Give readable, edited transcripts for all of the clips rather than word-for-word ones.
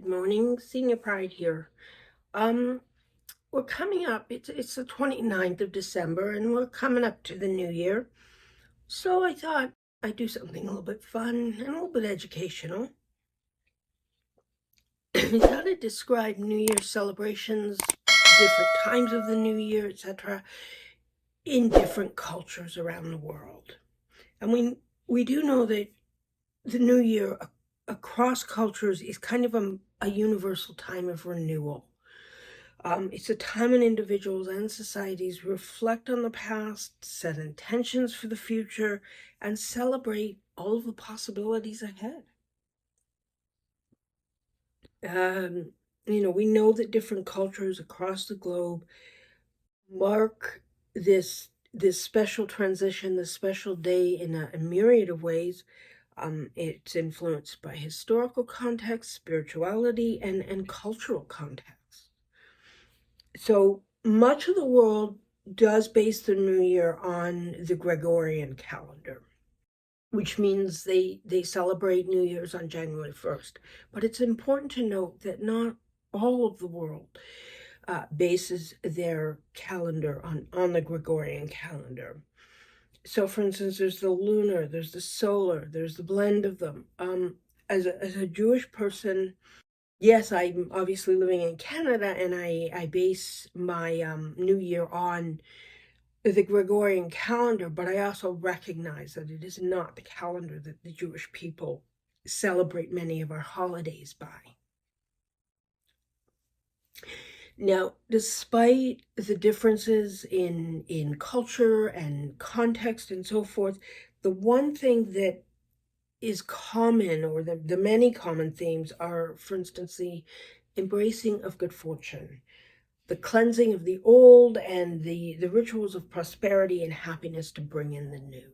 morning. Senior Pride here. Um, we're coming up. It's the 29th of December, and we're coming up to the new year. So I thought I'd do something a little bit fun and a little bit educational. I thought I'd describe New Year celebrations, different times of the new year, etc., in different cultures around the world. And we do know that the new year across cultures is kind of a universal time of renewal. It's a time when individuals and societies reflect on the past, set intentions for the future, and celebrate all of the possibilities ahead. We know that different cultures across the globe mark this special transition, this special day in a myriad of ways. It's influenced by historical context, spirituality, and cultural context. So much of the world does base the new year on the Gregorian calendar, which means they celebrate New Year's on January 1st. But it's important to note that not all of the world bases their calendar on the Gregorian calendar. So, for instance, there's the lunar, there's the solar, there's the blend of them. As a Jewish person, yes, I'm obviously living in Canada, and I base my New Year on the Gregorian calendar, but I also recognize that it is not the calendar that the Jewish people celebrate many of our holidays by. Now, despite the differences in culture and context and so forth, the one thing that is common, or the many common themes, are, for instance, the embracing of good fortune, the cleansing of the old, and the rituals of prosperity and happiness to bring in the new.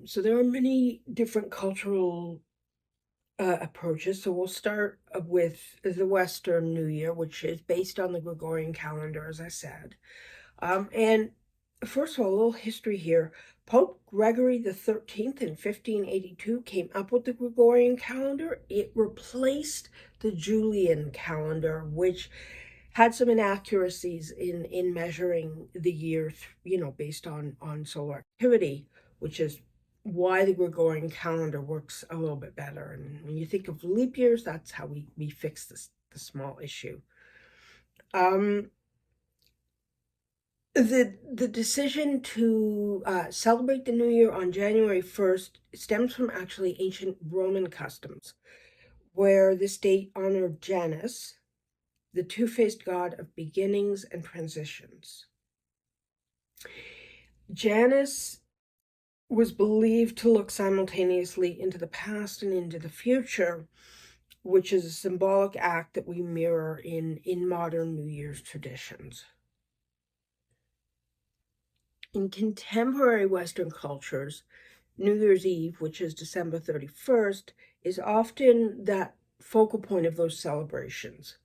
So there are many different cultural approaches. So we'll start with the Western New Year, which is based on the Gregorian calendar, as I said. And first of all, a little history here. Pope Gregory the 13th in 1582 came up with the Gregorian calendar. It replaced the Julian calendar, which had some inaccuracies in measuring the year, based on solar activity, which is why the Gregorian calendar works a little bit better. And when you think of leap years, that's how we fix the small issue. The decision to celebrate the new year on January 1st stems from actually ancient Roman customs, where this date honored Janus, the two-faced god of beginnings and transitions. Janus was believed to look simultaneously into the past and into the future, which is a symbolic act that we mirror in modern New Year's traditions. In contemporary Western cultures, New Year's Eve, which is December 31st, is often that focal point of those celebrations.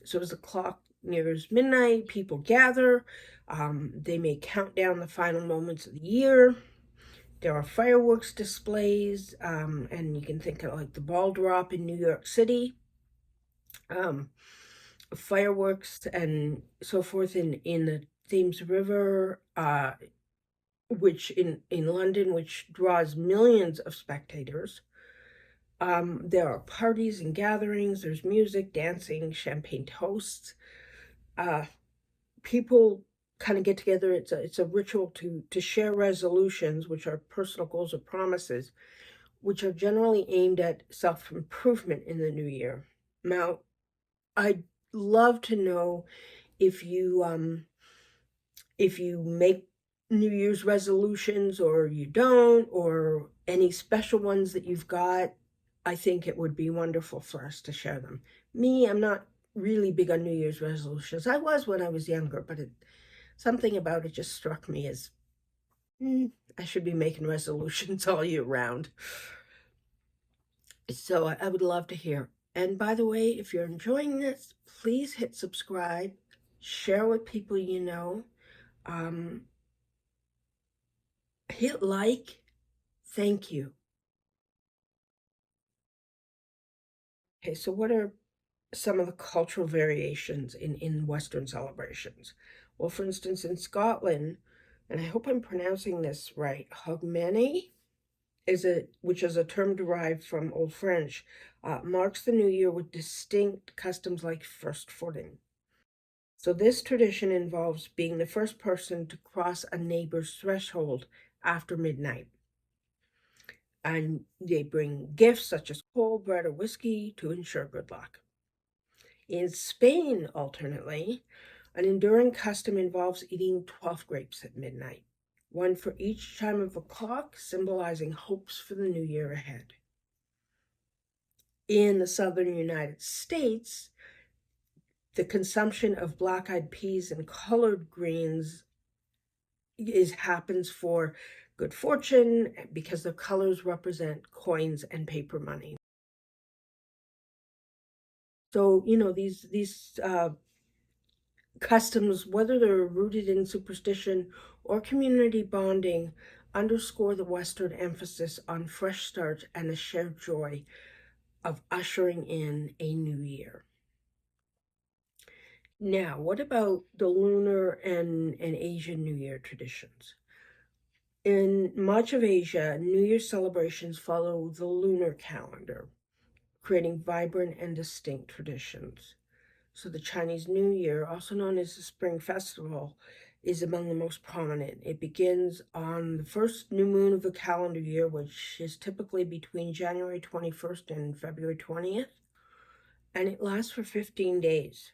So as the clock nears midnight, people gather. They may count down the final moments of the year. There are fireworks displays, and you can think of like the ball drop in New York City. Fireworks and so forth in the Thames River, which in London, which draws millions of spectators. There are parties and gatherings. There's music, dancing, champagne toasts. People kind of get together. It's a ritual to share resolutions, which are personal goals or promises, which are generally aimed at self-improvement in the new year. Now, I'd love to know if you make New Year's resolutions or you don't, or any special ones that you've got. I think it would be wonderful for us to share them. Me, I'm not really big on New Year's resolutions. I was when I was younger, but something about it just struck me as I should be making resolutions all year round. So I would love to hear. And by the way, if you're enjoying this, please hit subscribe, share with people you know, hit like. Thank you. Okay, so what are some of the cultural variations in Western celebrations? Well, for instance, in Scotland, and I hope I'm pronouncing this right, Hogmanay which is a term derived from Old French, marks the new year with distinct customs like first footing. So this tradition involves being the first person to cross a neighbor's threshold after midnight. And they bring gifts such as coal, bread, or whiskey to ensure good luck. In Spain, alternately, an enduring custom involves eating 12 grapes at midnight, one for each chime of a clock, symbolizing hopes for the new year ahead. In the southern United States, the consumption of black-eyed peas and collard greens happens for good fortune because the colors represent coins and paper money. So, these customs, whether they're rooted in superstition or community bonding, underscore the Western emphasis on fresh start and the shared joy of ushering in a new year. Now, what about the lunar and Asian New Year traditions? In much of Asia, New Year celebrations follow the lunar calendar, creating vibrant and distinct traditions. So the Chinese New Year, also known as the Spring Festival, is among the most prominent. It begins on the first new moon of the calendar year, which is typically between January 21st and February 20th, and it lasts for 15 days.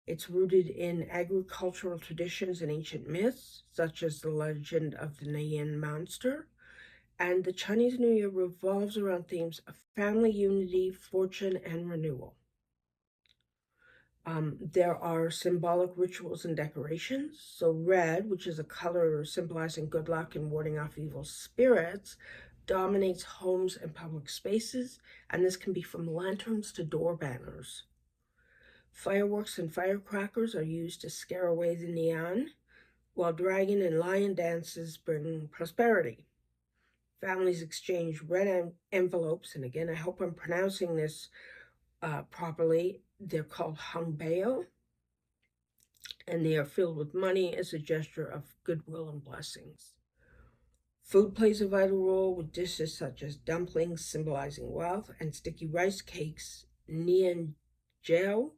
It's rooted in agricultural traditions and ancient myths, such as the legend of the Neyin monster. And the Chinese New Year revolves around themes of family unity, fortune, and renewal. There are symbolic rituals and decorations. So red, which is a color symbolizing good luck and warding off evil spirits, dominates homes and public spaces, and this can be from lanterns to door banners. Fireworks and firecrackers are used to scare away the neon, while dragon and lion dances bring prosperity. Families exchange red envelopes, and again, I hope I'm pronouncing this properly. They're called hangbao, and they are filled with money as a gesture of goodwill and blessings. Food plays a vital role with dishes such as dumplings symbolizing wealth and sticky rice cakes, nian jiao,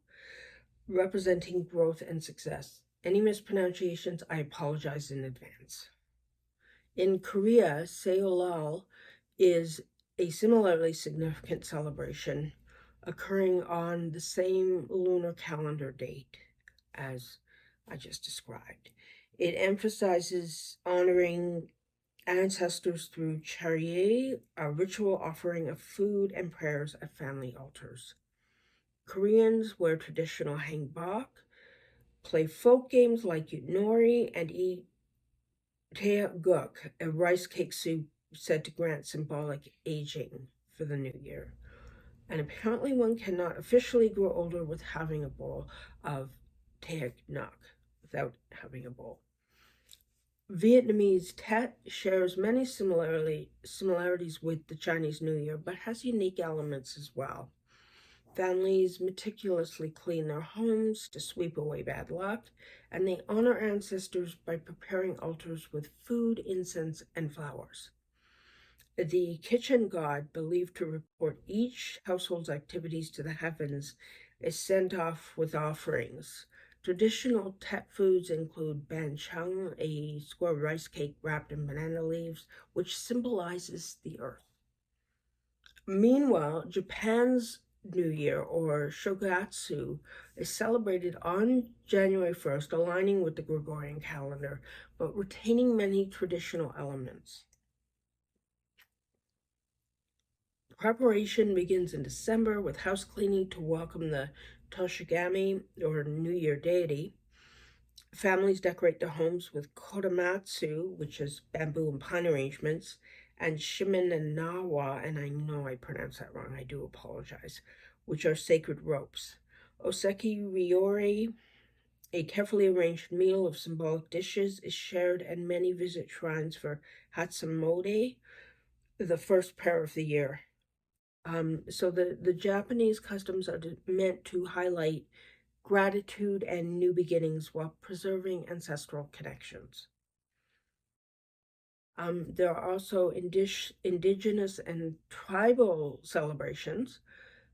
representing growth and success. Any mispronunciations, I apologize in advance. In Korea, Seolal is a similarly significant celebration occurring on the same lunar calendar date as I just described. It emphasizes honoring ancestors through charye, a ritual offering of food and prayers at family altars. Koreans wear traditional hanbok, play folk games like yutnori, and eat taeguk, a rice cake soup said to grant symbolic aging for the new year. And apparently one cannot officially grow older with having a bowl of taeguk, without having a bowl. Vietnamese Tet shares many similarities with the Chinese New Year, but has unique elements as well. Families meticulously clean their homes to sweep away bad luck, and they honor ancestors by preparing altars with food, incense, and flowers. The kitchen god, believed to report each household's activities to the heavens, is sent off with offerings. Traditional Tet foods include bancheng, a square rice cake wrapped in banana leaves, which symbolizes the earth. Meanwhile, Japan's New Year, or Shogatsu, is celebrated on January 1st, aligning with the Gregorian calendar, but retaining many traditional elements. Preparation begins in December with house cleaning to welcome the Toshigami, or New Year deity. Families decorate their homes with kodomatsu, which is bamboo and pine arrangements, and shimenawa, and I know I pronounced that wrong, I do apologize, which are sacred ropes. Oseki ryori, a carefully arranged meal of symbolic dishes, is shared, and many visit shrines for Hatsumode, the first prayer of the year. So the Japanese customs are meant to highlight gratitude and new beginnings while preserving ancestral connections. There are also indigenous and tribal celebrations.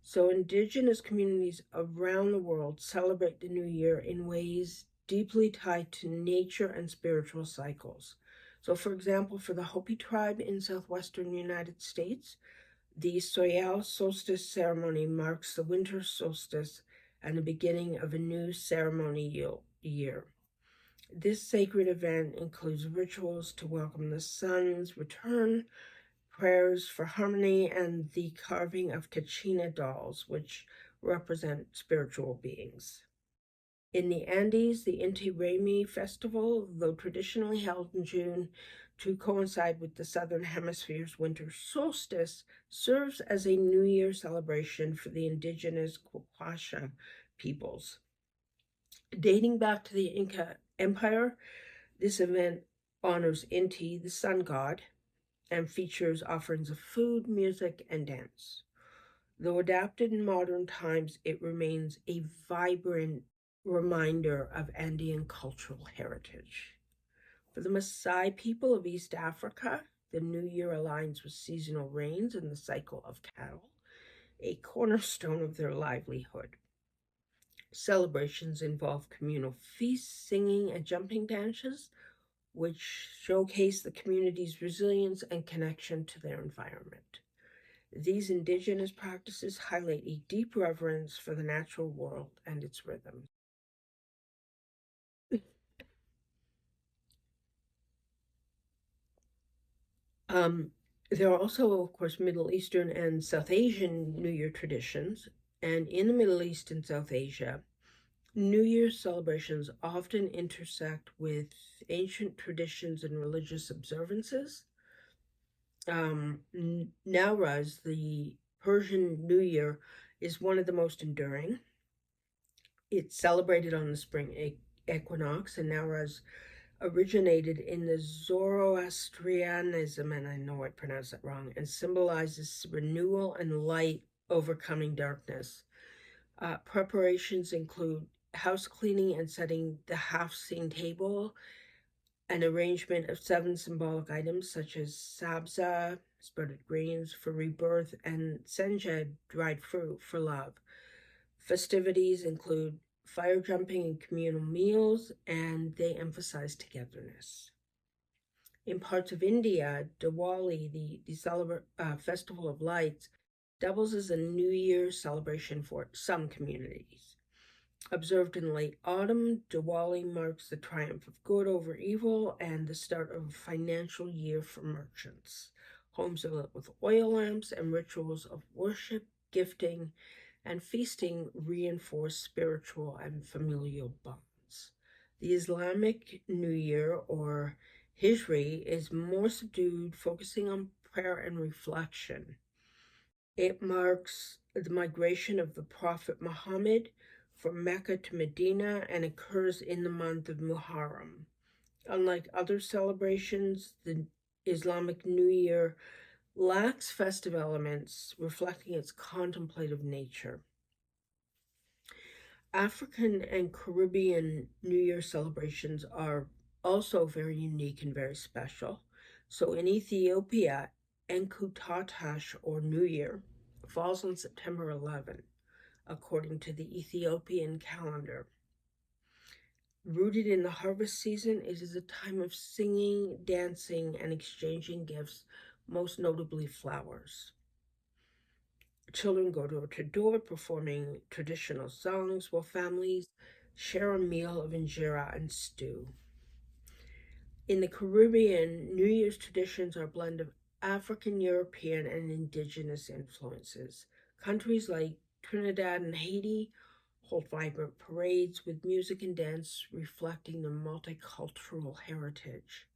So indigenous communities around the world celebrate the new year in ways deeply tied to nature and spiritual cycles. So for example, for the Hopi tribe in southwestern United States, the Soyal solstice ceremony marks the winter solstice and the beginning of a new ceremonial year. This sacred event includes rituals to welcome the sun's return, prayers for harmony, and the carving of Kachina dolls, which represent spiritual beings. In the Andes, the Inti Raymi festival, though traditionally held in June to coincide with the Southern Hemisphere's winter solstice, serves as a New Year celebration for the indigenous Quechua peoples. Dating back to the Inca Empire, this event honors Inti, the sun god, and features offerings of food, music, and dance. Though adapted in modern times, it remains a vibrant reminder of Andean cultural heritage. For the Maasai people of East Africa, the new year aligns with seasonal rains and the cycle of cattle, a cornerstone of their livelihood. Celebrations involve communal feasts, singing, and jumping dances, which showcase the community's resilience and connection to their environment. These indigenous practices highlight a deep reverence for the natural world and its rhythms. There are also, of course, Middle Eastern and South Asian New Year traditions. And in the Middle East and South Asia, New Year's celebrations often intersect with ancient traditions and religious observances. Nowruz, the Persian New Year, is one of the most enduring. It's celebrated on the spring equinox, and Nowruz originated in the Zoroastrianism, and I know I pronounced that wrong, and symbolizes renewal and light overcoming darkness. Preparations include house cleaning and setting the half-seen table, an arrangement of 7 symbolic items such as sabza, sprouted grains for rebirth, and senja, dried fruit, for love. Festivities include fire jumping and communal meals, and they emphasize togetherness. In parts of India, Diwali, the Festival of Lights, doubles as a New Year celebration for some communities. Observed in late autumn, Diwali marks the triumph of good over evil and the start of a financial year for merchants. Homes are lit with oil lamps, and rituals of worship, gifting, and feasting reinforce spiritual and familial bonds. The Islamic New Year, or Hijri, is more subdued, focusing on prayer and reflection. It marks the migration of the Prophet Muhammad from Mecca to Medina and occurs in the month of Muharram. Unlike other celebrations, the Islamic New Year lacks festive elements, reflecting its contemplative nature. African and Caribbean New Year celebrations are also very unique and very special. So in Ethiopia, Enkutatsh, or New Year, falls on September 11, according to the Ethiopian calendar. Rooted in the harvest season, it is a time of singing, dancing, and exchanging gifts, most notably flowers. Children go door to door performing traditional songs, while families share a meal of injera and stew. In the Caribbean, New Year's traditions are a blend of African, European, and indigenous influences. Countries like Trinidad and Haiti hold vibrant parades with music and dance reflecting their multicultural heritage.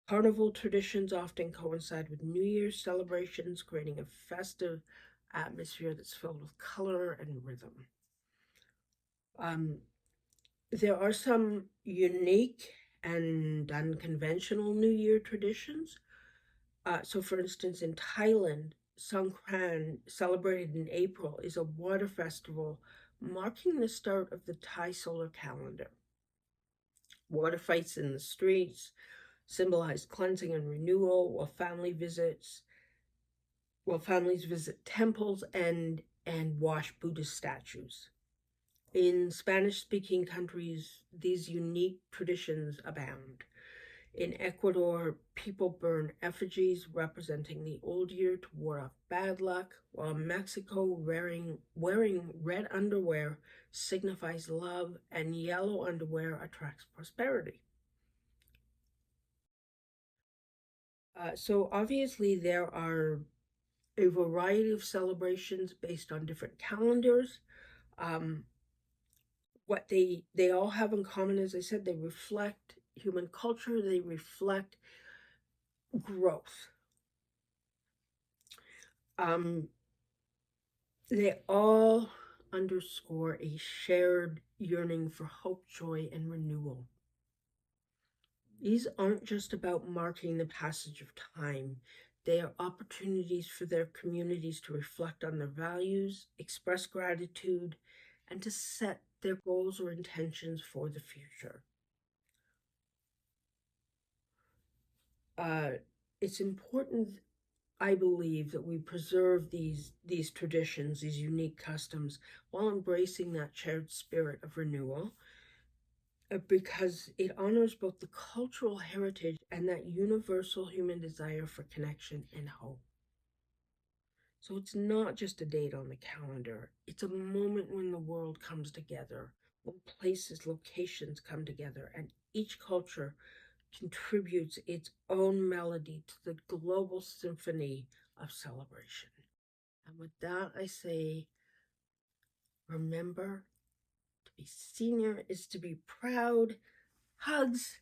Carnival traditions often coincide with New Year's celebrations, creating a festive atmosphere that's filled with color and rhythm. There are some unique and unconventional New Year traditions. So, for instance, in Thailand, Songkran, celebrated in April, is a water festival marking the start of the Thai solar calendar. Water fights in the streets symbolize cleansing and renewal, while families visit temples and wash Buddhist statues. In Spanish-speaking countries, these unique traditions abound. In Ecuador, people burn effigies representing the old year to ward off bad luck, while in Mexico, wearing red underwear signifies love and yellow underwear attracts prosperity. So obviously there are a variety of celebrations based on different calendars. What they all have in common, as I said, they reflect human culture, they reflect growth. They all underscore a shared yearning for hope, joy, and renewal. These aren't just about marking the passage of time. They are opportunities for their communities to reflect on their values, express gratitude, and to set their goals or intentions for the future. It's important, I believe, that we preserve these traditions, these unique customs, while embracing that shared spirit of renewal, because it honors both the cultural heritage and that universal human desire for connection and hope. So it's not just a date on the calendar. It's a moment when the world comes together, when places, locations come together, and each culture contributes its own melody to the global symphony of celebration. And with that, I say, remember, to be senior is to be proud. Hugs.